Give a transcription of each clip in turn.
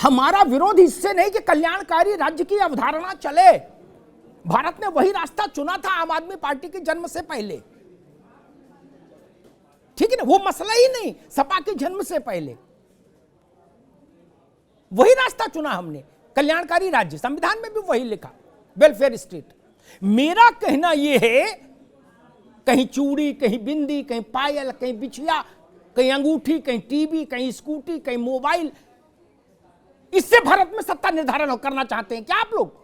हमारा विरोध इससे नहीं कि कल्याणकारी राज्य की अवधारणा चले। भारत ने वही रास्ता चुना था आम आदमी पार्टी के जन्म से पहले, ठीक है ना, वो मसला ही नहीं, सपा के जन्म से पहले वही रास्ता चुना हमने, कल्याणकारी राज्य, संविधान में भी वही लिखा, वेलफेयर स्टेट। मेरा कहना यह है, कहीं चूड़ी, कहीं बिंदी, कहीं पायल, कहीं बिछिया, कहीं अंगूठी, कहीं टीवी, कहीं स्कूटी, कहीं मोबाइल, इससे भारत में सत्ता निर्धारण करना चाहते हैं क्या आप लोग?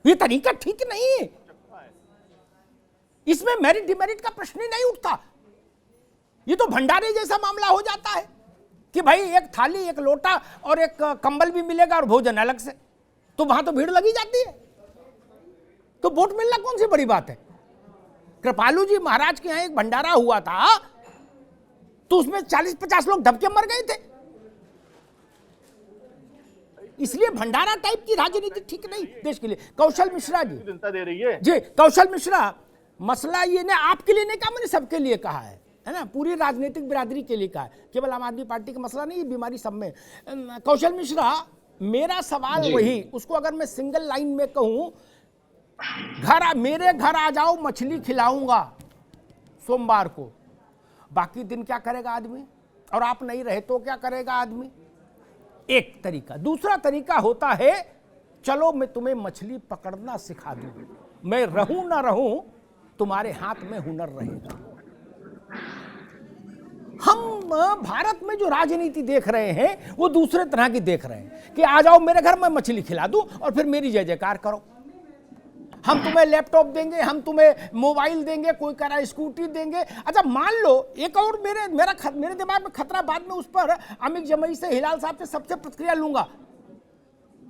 ये तरीका ठीक नहीं है, इसमें मेरिट डिमेरिट का प्रश्न ही नहीं उठता। ये तो भंडारे जैसा मामला हो जाता है कि भाई एक थाली, एक लोटा और एक कंबल भी मिलेगा और भोजन अलग से, तो वहां तो भीड़ लगी जाती है। तो वोट मिलना कौन सी बड़ी बात है? कृपालू जी महाराज के यहां एक भंडारा हुआ था, तो उसमें 40-50 लोग दबके मर गए थे। इसलिए भंडारा टाइप की राजनीति ठीक नहीं देश के लिए। कौशल मिश्रा जी चिंता दे रही है जी, कौशल मिश्रा, मसला ये ने आपके लिए नहीं कहा, मैंने सबके लिए कहा है ना, पूरी राजनीतिक बिरादरी के लिए कहा है, केवल आम आदमी पार्टी का मसला नहीं, ये बीमारी सब में। कौशल मिश्रा, मेरा सवाल वही, उसको अगर मैं सिंगल लाइन में कहूं, मेरे घर आ जाओ, मछली खिलाऊंगा सोमवार को, बाकी दिन क्या करेगा आदमी? और आप नहीं रहे तो क्या करेगा आदमी? एक तरीका। दूसरा तरीका होता है, चलो मैं तुम्हें मछली पकड़ना सिखा दूं, मैं रहूं ना रहूं, तुम्हारे हाथ में हुनर रहेगा। हम भारत में जो राजनीति देख रहे हैं वो दूसरे तरह की देख रहे हैं कि आ जाओ मेरे घर में मछली खिला दूं और फिर मेरी जय जयकार करो। हम तुम्हें लैपटॉप देंगे, हम तुम्हें मोबाइल देंगे, कोई कह रहा है स्कूटी देंगे। अच्छा मान लो एक और मेरे दिमाग में खतरा, बाद में उस पर अमित जमई से, हिलाल साहब से सबसे प्रतिक्रिया लूंगा,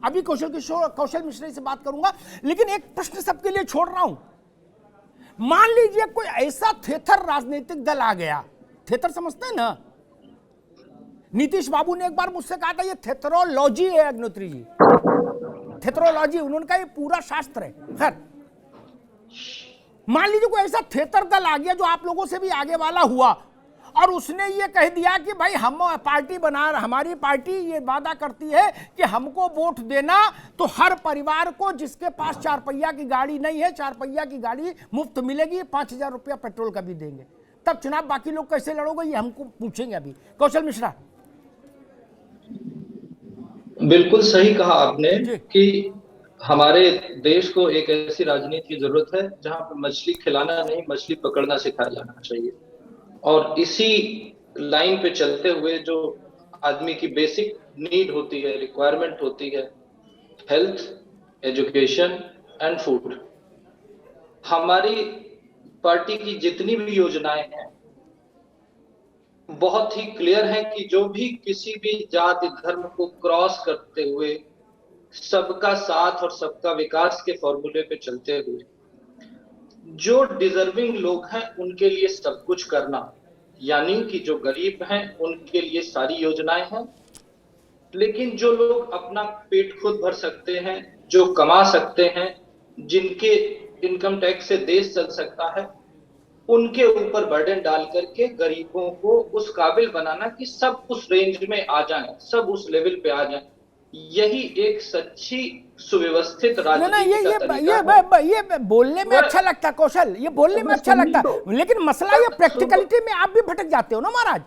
अभी कौशल मिश्रा से बात करूंगा, लेकिन एक प्रश्न सबके लिए छोड़ रहा हूं। मान लीजिए कोई ऐसा थेथर राजनीतिक दल आ गया, थेथर समझते हैं ना, नीतीश बाबू ने एक बार मुझसे कहा था ये थेथरोलॉजी है अग्निहोत्री जी, थेथरोलॉजी उन्होंने कहा ये पूरा शास्त्र है। खैर, मान लीजिए कोई ऐसा थेथर दल आ गया जो आप लोगों से भी आगे वाला हुआ और उसने ये कह दिया कि भाई हम पार्टी हमारी पार्टी ये वादा करती है कि हमको वोट देना तो हर परिवार को जिसके पास 4 पहिया की गाड़ी नहीं है, 4 पहिया की गाड़ी मुफ्त मिलेगी, 5,000 रुपया पेट्रोल का भी देंगे, तब चुनाव बाकी लोग कैसे लड़ोगे, ये हमको पूछेंगे अभी। कौशल मिश्रा। बिल्कुल सही कहा आपने कि हमारे देश को एक ऐसी राजनीति की जरूरत है जहां पर मछली खिलाना नहीं, मछली पकड़ना सिखाया जाना चाहिए। और इसी लाइन पे चलते हुए जो आदमी की बेसिक नीड होती है, रिक्वायरमेंट होती है, हेल्थ, एजुकेशन एंड फूड, हमारी पार्टी की जितनी भी योजनाएं हैं बहुत ही क्लियर है कि जो भी किसी भी जाति धर्म को क्रॉस करते हुए सबका साथ और सबका विकास के फॉर्मूले पे चलते हुए जो डिजर्विंग लोग हैं उनके लिए सब कुछ करना, यानी कि जो गरीब हैं उनके लिए सारी योजनाएं हैं। लेकिन जो लोग अपना पेट खुद भर सकते हैं, जो कमा सकते हैं, जिनके इनकम टैक्स से देश चल सकता है, उनके ऊपर बर्डन डाल करके गरीबों को उस काबिल बनाना कि सब उस रेंज में आ जाएं, सब उस लेवल पे आ जाएं। यही एक सच्ची सुव्यवस्थित राजनीति का तरीका है। ये बोलने में अच्छा लगता कौशल, ये बोलने में अच्छा लगता, लेकिन मसला ये प्रैक्टिकलिटी में आप भी भटक जाते हो ना महाराज।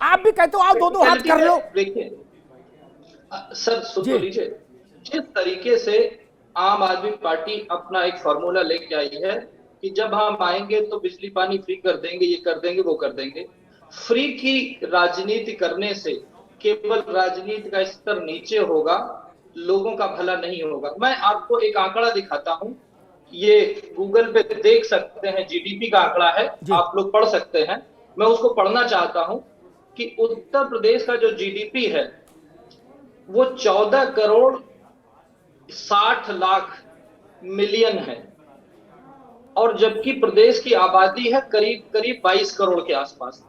आप भी कहते हो आओ 2-2 हाथ कर लो। देखिए सर, सुन तो लीजिए, जिस तरीके से आम आदमी पार्टी अपना एक फॉर्मूला लेके आई है कि जब हम आएंगे तो बिजली पानी फ्री कर देंगे, ये कर देंगे, वो कर देंगे। फ्री की राजनीति करने से केवल राजनीति का स्तर नीचे होगा, लोगों का भला नहीं होगा। मैं आपको एक आंकड़ा दिखाता हूं, ये गूगल पे देख सकते हैं, जीडीपी का आंकड़ा है, आप लोग पढ़ सकते हैं। मैं उसको पढ़ना चाहता हूं कि उत्तर प्रदेश का जो जीडीपी है वो 14 करोड़ 60 लाख मिलियन है, और जबकि प्रदेश की आबादी है करीब करीब 22 करोड़ के आसपास।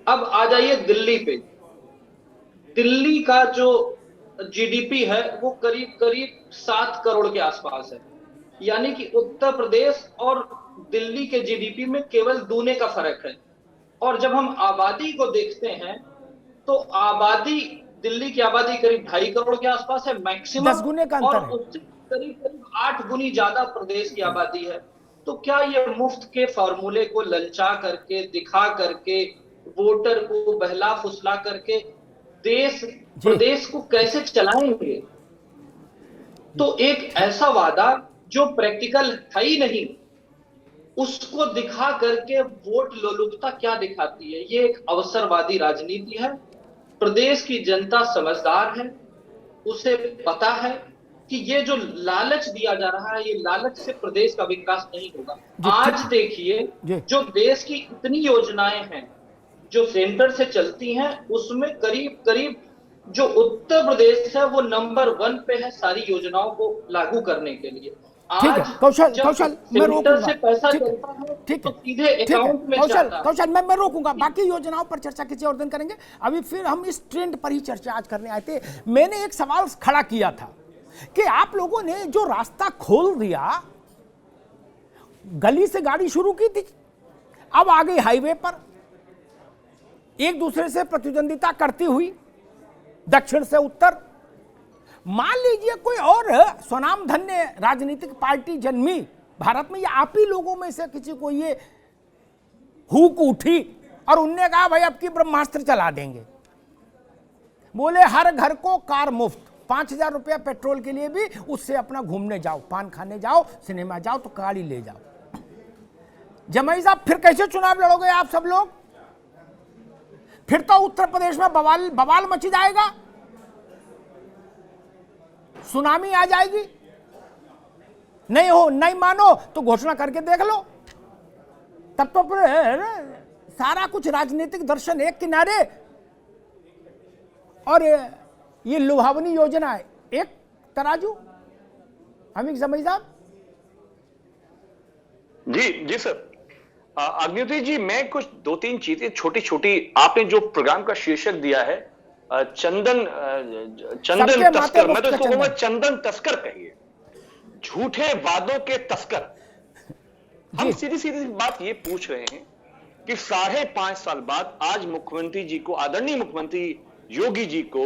अब आ जाइए दिल्ली पे। दिल्ली का जो जीडीपी है वो करीब करीब 7 करोड़ के आसपास है, यानी कि उत्तर प्रदेश और दिल्ली के जीडीपी में केवल दूने का फर्क है। और जब हम आबादी को देखते हैं तो आबादी, दिल्ली की आबादी करीब 2.5 करोड़ के आसपास है मैक्सिमम, 10 गुने का अंतर और है। उससे करीब करीब 8 गुनी ज्यादा प्रदेश की आबादी है। तो क्या ये मुफ्त के फॉर्मूले को ललचा करके, दिखा करके, वोटर को बहला फुसला करके देश जी प्रदेश को कैसे चलाएंगे? तो एक ऐसा वादा जो प्रैक्टिकल है ही नहीं, उसको दिखा करके वोट लोलुपता क्या दिखाती है? ये एक अवसरवादी राजनीति है। प्रदेश की जनता समझदार है, उसे पता है कि ये जो लालच दिया जा रहा है, ये लालच से प्रदेश का विकास नहीं होगा। जी आज ठीक देखिए, जी जो देश की इतनी योजनाएं हैं जो सेंटर से चलती हैं, उसमें करीब करीब जो उत्तर प्रदेश है वो नंबर 1 पे है सारी योजनाओं को लागू करने के लिए। ठीक है। आज कौशल जब कौशल मैं सेंटर रोकूंगा। से पैसा ठीक है चलता है ठीक तो है सीधे ठीक है। अकाउंट में कौशल जाता है। कौशल मैं रोकूंगा, बाकी योजनाओं पर चर्चा किसी और दिन करेंगे। अभी फिर हम इस ट्रेंड पर ही चर्चा आज करने आए थे। मैंने एक सवाल खड़ा किया था कि आप लोगों ने जो रास्ता खोल दिया, गली से गाड़ी शुरू की थी, अब आ गई हाईवे पर, एक दूसरे से प्रतिद्वंदिता करती हुई दक्षिण से उत्तर। मान लीजिए कोई और स्वनाम धन्य राजनीतिक पार्टी जन्मी भारत में, या आप ही लोगों में से किसी को ये हुक उठी और उनने कहा भाई अब की ब्रह्मास्त्र चला देंगे, बोले हर घर को कार मुफ्त, 5,000 रुपया पेट्रोल के लिए भी, उससे अपना घूमने जाओ, पान खाने जाओ, सिनेमा जाओ, तो गाड़ी ले जाओ। जमाई साहब फिर कैसे चुनाव लड़ोगे आप सब लोग? फिर तो उत्तर प्रदेश में बवाल मची जाएगा, सुनामी आ जाएगी। नहीं मानो तो घोषणा करके देख लो, तब तो फिर सारा कुछ राजनीतिक दर्शन एक किनारे और ये लुभावनी योजना है एक तराजू। अमित जमाई साहब। जी सर। अग्निहोत्री जी, मैं कुछ 2-3 चीजें छोटी छोटी, आपने जो प्रोग्राम का शीर्षक दिया है चंदन तस्कर, मैं तो इसको कहूंगा चंदन तस्कर कहिए, झूठे वादों के तस्कर। हम सीधी सीधी बात ये पूछ रहे हैं कि 5.5 साल बाद आज मुख्यमंत्री जी को, आदरणीय मुख्यमंत्री योगी जी को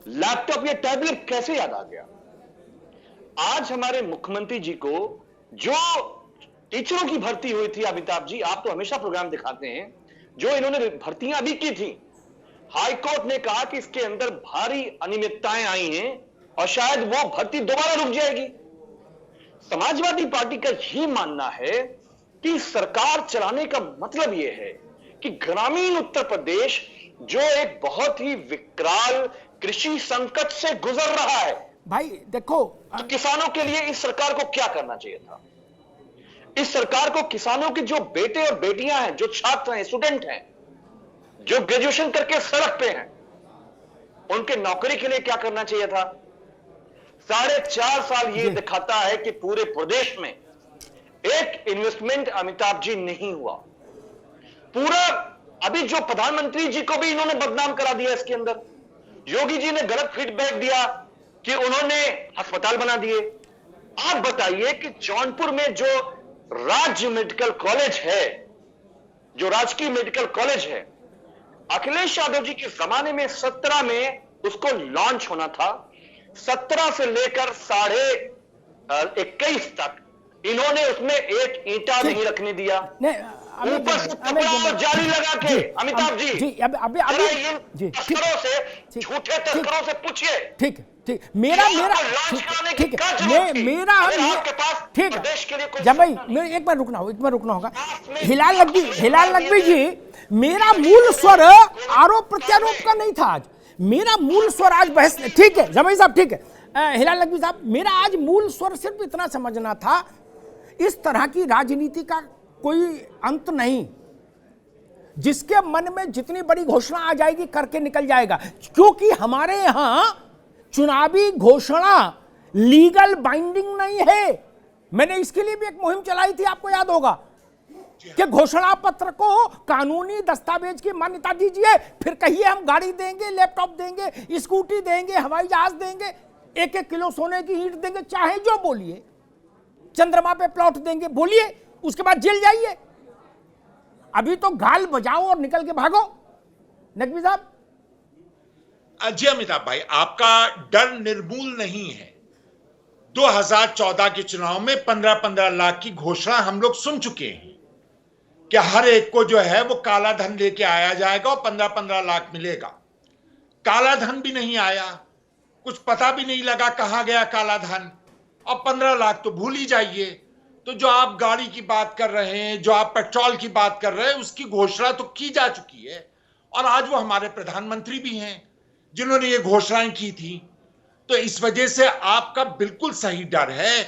लैपटॉप या टैबलेट कैसे याद आ गया? आज हमारे मुख्यमंत्री जी को जो टीचरों की भर्ती हुई थी, अमिताभ जी आप तो हमेशा प्रोग्राम दिखाते हैं, जो इन्होंने भर्तियां भी की थी, हाईकोर्ट ने कहा कि इसके अंदर भारी अनियमितताएं आई हैं और शायद वो भर्ती दोबारा रुक जाएगी। समाजवादी पार्टी का यह मानना है कि सरकार चलाने का मतलब यह है कि ग्रामीण उत्तर प्रदेश जो एक बहुत ही विकराल कृषि संकट से गुजर रहा है, भाई देखो, तो किसानों के लिए इस सरकार को क्या करना चाहिए था? इस सरकार को किसानों के जो बेटे और बेटियां हैं, जो छात्र हैं, स्टूडेंट हैं, जो ग्रेजुएशन करके सड़क पे हैं, उनके नौकरी के लिए क्या करना चाहिए था? 4.5 साल ये दिखाता है कि पूरे प्रदेश में एक इन्वेस्टमेंट अमिताभ जी नहीं हुआ। पूरा अभी जो प्रधानमंत्री जी को भी इन्होंने बदनाम करा दिया इसके अंदर। योगी जी ने गलत फीडबैक दिया कि उन्होंने अस्पताल बना दिए। आप बताइए कि जौनपुर में जो राज्य मेडिकल कॉलेज है, जो राजकीय मेडिकल कॉलेज है, अखिलेश यादव जी के जमाने में 17 में उसको लॉन्च होना था, 17 से लेकर 21.5 तक इन्होंने उसमें एक ईंटा नहीं रखने दिया, ऊपर से कपड़ा और जाली लगा के। अमिताभ जी तस्करों से, झूठे तस्करों से पूछिए। ठीक मेरा ठीक है, मेरा ठीक है जब भाई एक बार रुकना होगा। हिलाल नकवी जी, मेरा मूल स्वर आरोप प्रत्यारोप का नहीं था आज, मेरा मूल स्वर आज बहस, ठीक है जमाई साहब, ठीक है हिलाल नकवी साहब, मेरा आज मूल स्वर सिर्फ इतना समझना था, इस तरह की राजनीति का कोई अंत नहीं, जिसके मन में जितनी बड़ी घोषणा आ जाएगी करके निकल जाएगा, क्योंकि हमारे यहां चुनावी घोषणा लीगल बाइंडिंग नहीं है। मैंने इसके लिए भी एक मुहिम चलाई थी, आपको याद होगा, कि घोषणा पत्र को कानूनी दस्तावेज की मान्यता दीजिए, फिर कहिए हम गाड़ी देंगे, लैपटॉप देंगे, स्कूटी देंगे, हवाई जहाज देंगे, 1-1 किलो सोने की ईंट देंगे, चाहे जो बोलिए, चंद्रमा पे प्लॉट देंगे, बोलिए, उसके बाद जेल जाइए। अभी तो गाल बजाओ और निकल के भागो। नकवी साहब, जी अमिताभ भाई, आपका डर निर्मूल नहीं है। 2014 के चुनाव में 15-15 लाख की घोषणा हम लोग सुन चुके हैं कि हर एक को जो है वो काला धन लेके आया जाएगा और 15-15 लाख मिलेगा। काला धन भी नहीं आया, कुछ पता भी नहीं लगा कहां गया काला धन, और 15 लाख तो भूल ही जाइए। तो जो आप गाड़ी की बात कर रहे हैं, जो आप पेट्रोल की बात कर रहे हैं, उसकी घोषणा तो की जा चुकी है, और आज वो हमारे प्रधानमंत्री भी हैं जिन्होंने ये घोषणाएं की थी। तो इस वजह से आपका बिल्कुल सही डर है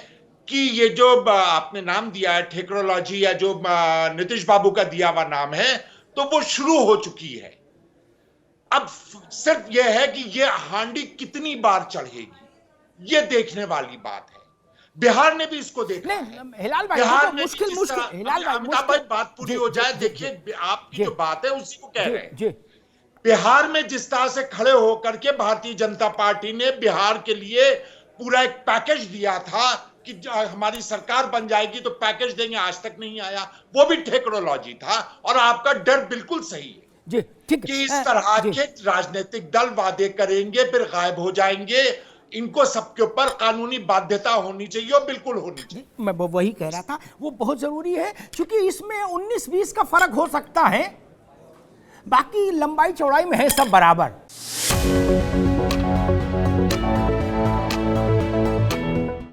कि ये जो आपने नाम दिया है टेक्नोलॉजी, या जो नीतीश बाबू का दिया हुआ नाम है, तो वो शुरू हो चुकी है। अब सिर्फ यह है कि ये हांडी कितनी बार चढ़ेगी, ये देखने वाली बात है। बिहार ने भी इसको देखा है। हिलाल भाई, बिहार तो में मुश्किल हिलाल भाई, अमिताभ भाई बात पूरी हो जाए। देखिए, आपकी जो बात है उसी को कह रहे हैं। बिहार में जिस तरह से खड़े होकर के भारतीय जनता पार्टी ने बिहार के लिए पूरा एक पैकेज दिया था कि हमारी सरकार बन जाएगी तो पैकेज देंगे, आज तक नहीं आया, वो भी टेक्नोलॉजी था। और आपका डर बिल्कुल सही है जी, ठीक कि इस तरह के राजनीतिक दल वादे करेंगे फिर गायब हो जाएंगे। इनको सबके ऊपर कानूनी बाध्यता होनी चाहिए, और बिल्कुल होनी चाहिए। मैं वही कह रहा था, वो बहुत जरूरी है, क्योंकि इसमें 19-20 का फर्क हो सकता है, बाकी लंबाई चौड़ाई में है सब बराबर।